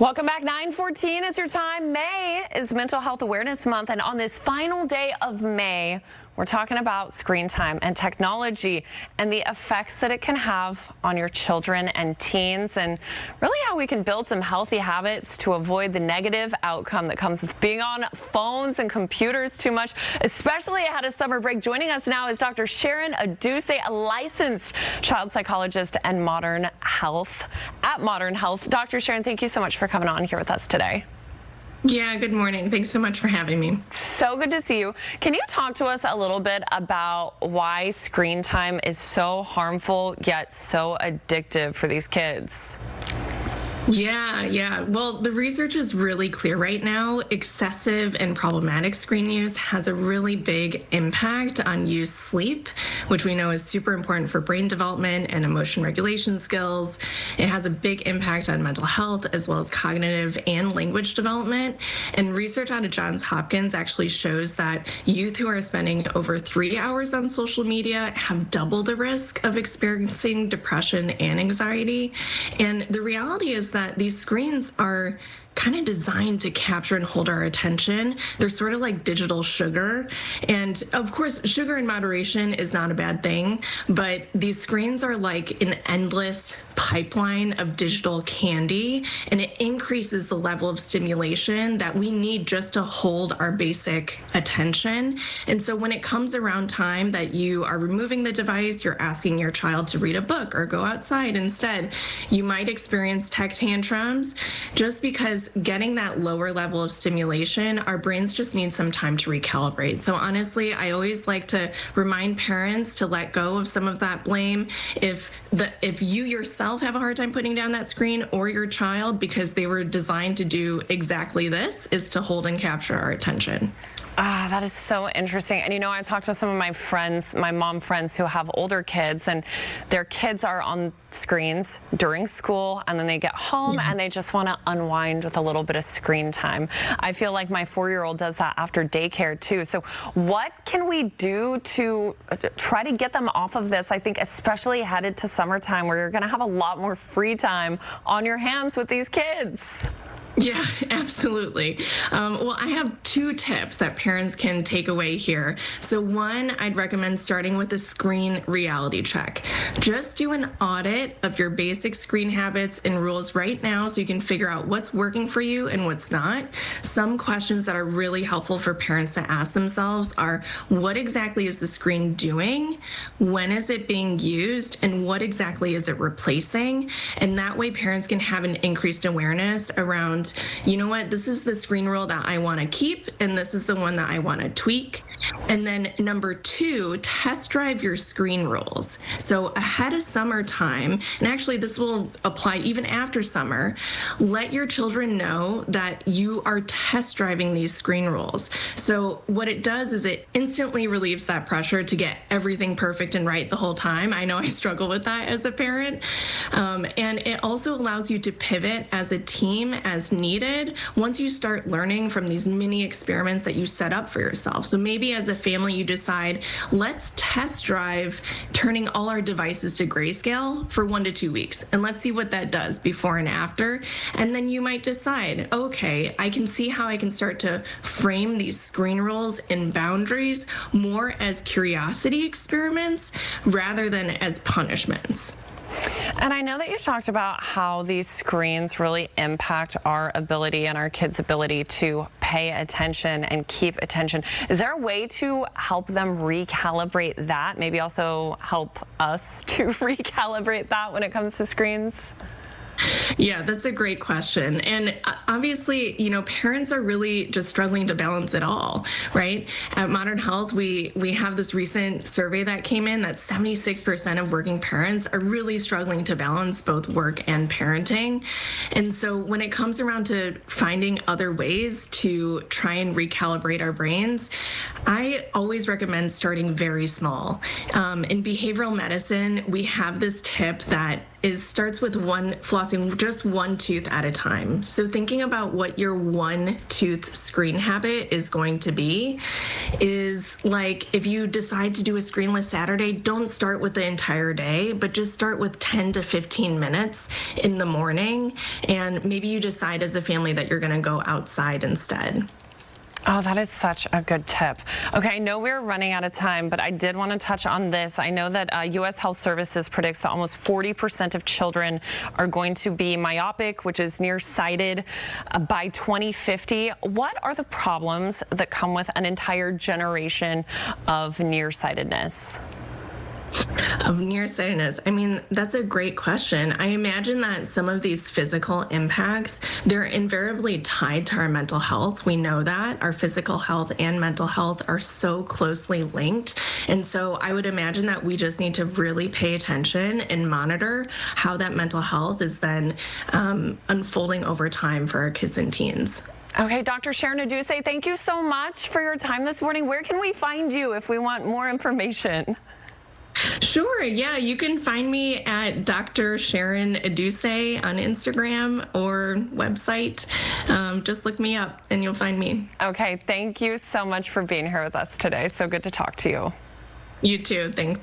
Welcome back. 9:14 is your time. May is Mental Health Awareness Month, and on this final day of May, we're talking about screen time and technology and the effects that it can have on your children and teens, and really how we can build some healthy habits to avoid the negative outcome that comes with being on phones and computers too much, especially ahead of summer break. Joining us now is Dr. Sharon Aduse, a licensed child psychologist and Modern Health at Modern Health. Dr. Sharon, thank you so much for coming on here with us today. Yeah, good morning. Thanks so much for having me. So good to see you. Can you talk to us a little bit about why screen time is so harmful yet so addictive for these kids? Yeah. Well, the research is really clear right now. Excessive and problematic screen use has a really big impact on youth sleep, which we know is super important for brain development and emotion regulation skills. It has a big impact on mental health as well as cognitive and language development. And research out of Johns Hopkins actually shows that youth who are spending over 3 hours on social media have double the risk of experiencing depression and anxiety. And the reality is that these screens are kind of designed to capture and hold our attention. They're sort of like digital sugar. And of course, sugar in moderation is not a bad thing, but these screens are like an endless pipeline of digital candy, and it increases the level of stimulation that we need just to hold our basic attention. And so when it comes around time that you are removing the device, you're asking your child to read a book or go outside instead, you might experience tech tantrums just because getting that lower level of stimulation, our brains just need some time to recalibrate. So honestly, I always like to remind parents to let go of some of that blame. If you yourself have a hard time putting down that screen, or your child, because they were designed to do exactly this, is to hold and capture our attention. That is so interesting. And I talked to some of my friends, my mom friends who have older kids, and their kids are on screens during school, and then they get home and they just want to unwind with a little bit of screen time. I feel like my 4-year-old does that after daycare too. So what can we do to try to get them off of this? I think especially headed to summertime, where you're going to have a lot more free time on your hands with these kids. Yeah, absolutely. Well, I have 2 tips that parents can take away here. So one, I'd recommend starting with a screen reality check. Just do an audit of your basic screen habits and rules right now so you can figure out what's working for you and what's not. Some questions that are really helpful for parents to ask themselves are, what exactly is the screen doing? When is it being used? And what exactly is it replacing? And that way parents can have an increased awareness around, you know what, this is the screen rule that I want to keep, and this is the one that I want to tweak. And then number 2, test drive your screen rules. So ahead of summertime, and actually this will apply even after summer, let your children know that you are test driving these screen rules. So what it does is it instantly relieves that pressure to get everything perfect and right the whole time. I know I struggle with that as a parent. And it also allows you to pivot as a team as needed once you start learning from these mini experiments that you set up for yourself. So maybe as a family you decide, let's test drive turning all our devices to grayscale for 1 to 2 weeks, and let's see what that does before and after. And then you might decide, okay, I can see how I can start to frame these screen rules and boundaries more as curiosity experiments rather than as punishments. And I know that you talked about how these screens really impact our ability and our kids' ability to pay attention and keep attention. Is there a way to help them recalibrate that? Maybe also help us to recalibrate that when it comes to screens? Yeah, that's a great question. And obviously, parents are really just struggling to balance it all, right? At Modern Health, we have this recent survey that came in that 76% of working parents are really struggling to balance both work and parenting. And so when it comes around to finding other ways to try and recalibrate our brains, I always recommend starting very small. In behavioral medicine, we have this tip that starts with flossing just one tooth at a time. So thinking about what your one tooth screen habit is going to be is like if you decide to do a screenless Saturday, don't start with the entire day, but just start with 10 to 15 minutes in the morning. And maybe you decide as a family that you're going to go outside instead. Oh, that is such a good tip. Okay, I know we're running out of time, but I did want to touch on this. I know that U.S. Health Services predicts that almost 40% of children are going to be myopic, which is nearsighted, by 2050. What are the problems that come with an entire generation of nearsightedness? Of nearsightedness, I mean, that's a great question. I imagine that some of these physical impacts, they're invariably tied to our mental health. We know that our physical health and mental health are so closely linked. And so I would imagine that we just need to really pay attention and monitor how that mental health is then unfolding over time for our kids and teens. Okay, Dr. Sharon Aduse, thank you so much for your time this morning. Where can we find you if we want more information? Sure. Yeah, you can find me at Dr. Sharon Aduse on Instagram or website. Just look me up and you'll find me. Okay, thank you so much for being here with us today. So good to talk to you. You too. Thanks.